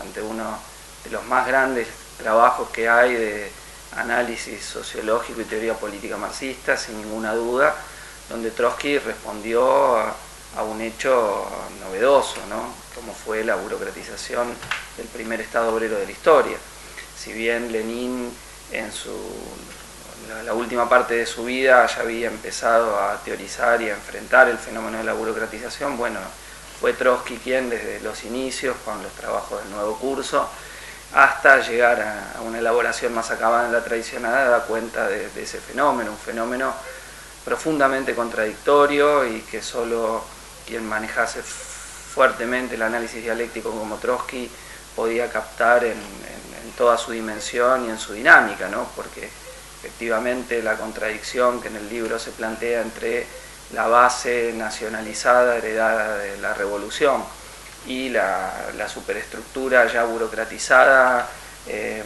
ante uno de los más grandes trabajos que hay de análisis sociológico y teoría política marxista, sin ninguna duda, donde Trotsky respondió a un hecho novedoso, ¿no? Como fue la burocratización del primer Estado obrero de la historia. Si bien Lenin en la última parte de su vida ya había empezado a teorizar y a enfrentar el fenómeno de la burocratización, bueno, fue Trotsky quien desde los inicios, con los trabajos del nuevo curso, hasta llegar a una elaboración más acabada en la tradicional, da cuenta de ese fenómeno, un fenómeno profundamente contradictorio y que solo quien manejase fuertemente el análisis dialéctico como Trotsky podía captar en toda su dimensión y en su dinámica, ¿no? Porque efectivamente la contradicción que en el libro se plantea entre la base nacionalizada heredada de la revolución y la superestructura ya burocratizada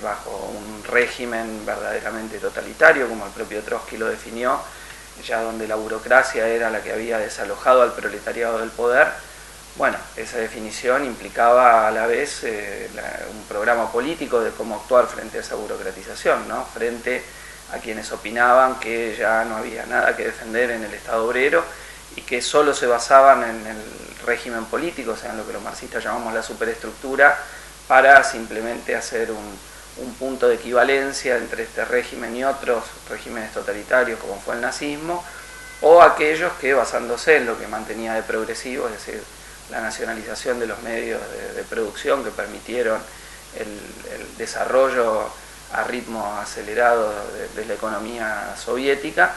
bajo un régimen verdaderamente totalitario, como el propio Trotsky lo definió, ya donde la burocracia era la que había desalojado al proletariado del poder. Bueno, esa definición implicaba a la vez un programa político de cómo actuar frente a esa burocratización, ¿no? Frente a quienes opinaban que ya no había nada que defender en el Estado obrero y que solo se basaban en el régimen político, o sea, en lo que los marxistas llamamos la superestructura, para simplemente hacer un punto de equivalencia entre este régimen y otros regímenes totalitarios como fue el nazismo, o aquellos que, basándose en lo que mantenía de progresivo, es decir, la nacionalización de los medios de producción que permitieron el desarrollo a ritmo acelerado de la economía soviética,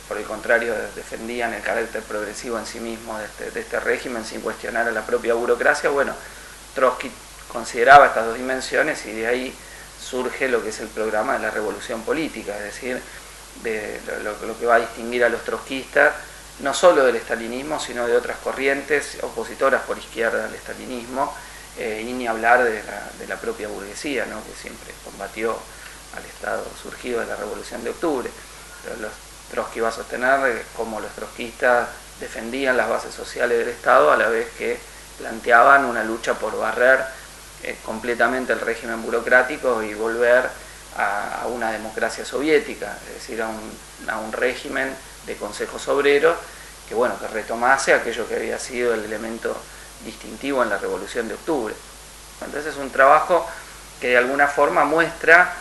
por el contrario defendían el carácter progresivo en sí mismo de este régimen sin cuestionar a la propia burocracia. Bueno, Trotsky consideraba estas dos dimensiones y de ahí surge lo que es el programa de la revolución política, es decir, de lo que va a distinguir a los trotskistas no solo del estalinismo, sino de otras corrientes opositoras por izquierda al estalinismo, y ni hablar de la propia burguesía, ¿no? Que siempre combatió al Estado surgido de la Revolución de Octubre. Pero Trotsky va a sostener como los trotskistas defendían las bases sociales del Estado a la vez que planteaban una lucha por barrer completamente el régimen burocrático y volver a una democracia soviética, es decir, a un régimen de consejos obreros que, bueno, que retomase aquello que había sido el elemento distintivo en la Revolución de Octubre. Entonces es un trabajo que de alguna forma muestra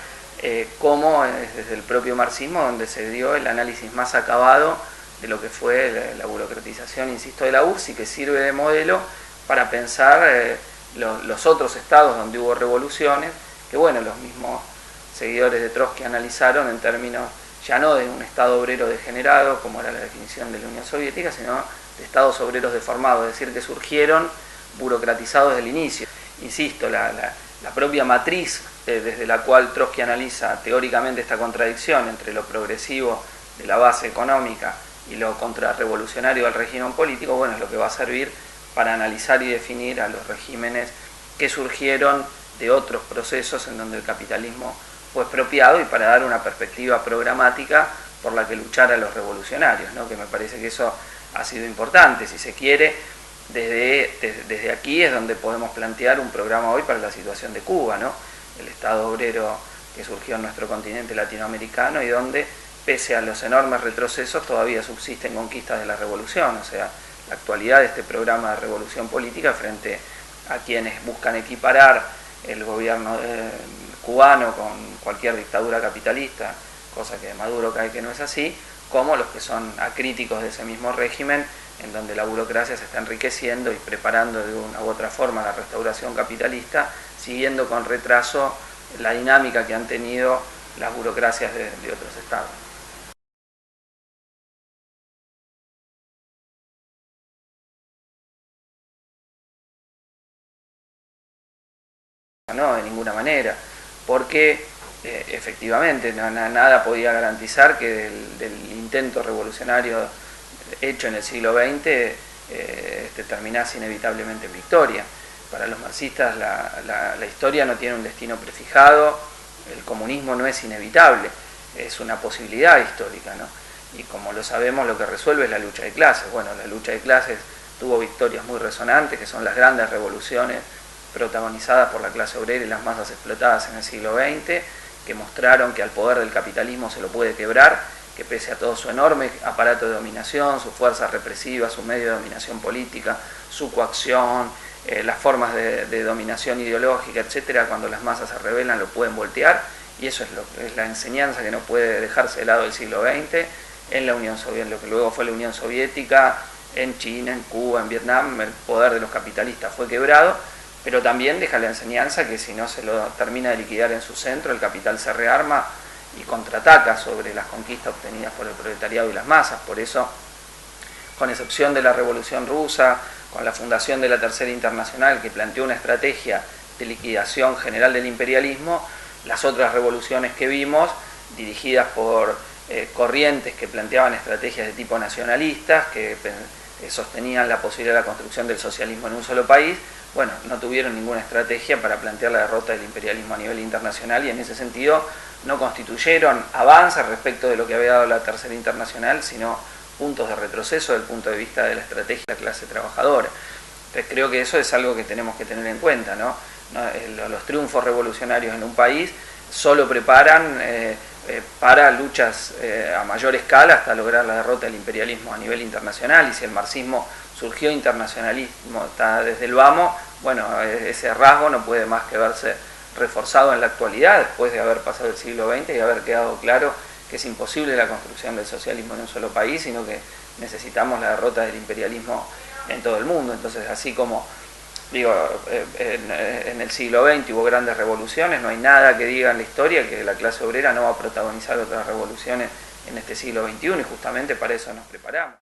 cómo es desde el propio marxismo donde se dio el análisis más acabado de lo que fue la burocratización, insisto, de la URSS, y que sirve de modelo para pensar los otros estados donde hubo revoluciones, que bueno, los mismos seguidores de Trotsky analizaron en términos ya no de un estado obrero degenerado, como era la definición de la Unión Soviética, sino de estados obreros deformados, es decir, que surgieron burocratizados desde el inicio. Insisto, la propia matriz desde la cual Trotsky analiza teóricamente esta contradicción entre lo progresivo de la base económica y lo contrarrevolucionario del régimen político, bueno, es lo que va a servir para analizar y definir a los regímenes que surgieron de otros procesos en donde el capitalismo fue expropiado y para dar una perspectiva programática por la que luchar a los revolucionarios, ¿no? Que me parece que eso ha sido importante. Si se quiere, desde aquí es donde podemos plantear un programa hoy para la situación de Cuba, ¿no? El Estado obrero que surgió en nuestro continente latinoamericano y donde, pese a los enormes retrocesos, todavía subsisten conquistas de la revolución, o sea, la actualidad de este programa de revolución política frente a quienes buscan equiparar el gobierno cubano con cualquier dictadura capitalista, cosa que de Maduro cae que no es así, como los que son acríticos de ese mismo régimen, en donde la burocracia se está enriqueciendo y preparando de una u otra forma la restauración capitalista, siguiendo con retraso la dinámica que han tenido las burocracias de otros estados. No, de ninguna manera, porque efectivamente nada podía garantizar que del intento revolucionario hecho en el siglo XX terminase inevitablemente en victoria. Para los marxistas la historia no tiene un destino prefijado, el comunismo no es inevitable, es una posibilidad histórica, ¿no? Y como lo sabemos, lo que resuelve es la lucha de clases. Bueno, la lucha de clases tuvo victorias muy resonantes, que son las grandes revoluciones protagonizadas por la clase obrera y las masas explotadas en el siglo XX, que mostraron que al poder del capitalismo se lo puede quebrar, que pese a todo su enorme aparato de dominación, su fuerza represiva, su medio de dominación política, su coacción, las formas de dominación ideológica, etcétera, cuando las masas se rebelan lo pueden voltear, y eso es la enseñanza que no puede dejarse de lado del siglo XX en la Unión Soviética, lo que luego fue la Unión Soviética, en China, en Cuba, en Vietnam. El poder de los capitalistas fue quebrado, pero también deja la enseñanza que si no se lo termina de liquidar en su centro, el capital se rearma y contraataca sobre las conquistas obtenidas por el proletariado y las masas. Por eso, con excepción de la Revolución Rusa, con la fundación de la Tercera Internacional, que planteó una estrategia de liquidación general del imperialismo, las otras revoluciones que vimos, dirigidas por corrientes que planteaban estrategias de tipo nacionalistas, que sostenían la posibilidad de la construcción del socialismo en un solo país, bueno, no tuvieron ninguna estrategia para plantear la derrota del imperialismo a nivel internacional, y en ese sentido no constituyeron avances respecto de lo que había dado la Tercera Internacional, sino puntos de retroceso desde el punto de vista de la estrategia de la clase trabajadora. Entonces creo que eso es algo que tenemos que tener en cuenta, ¿no? Los triunfos revolucionarios en un país solo preparan para luchas a mayor escala hasta lograr la derrota del imperialismo a nivel internacional, y si el marxismo surgió internacionalismo está desde el vamos, bueno, ese rasgo no puede más que verse reforzado en la actualidad, después de haber pasado el siglo XX y haber quedado claro que es imposible la construcción del socialismo en un solo país, sino que necesitamos la derrota del imperialismo en todo el mundo. Entonces, así como digo, en el siglo XX hubo grandes revoluciones, no hay nada que diga en la historia que la clase obrera no va a protagonizar otras revoluciones en este siglo XXI, y justamente para eso nos preparamos.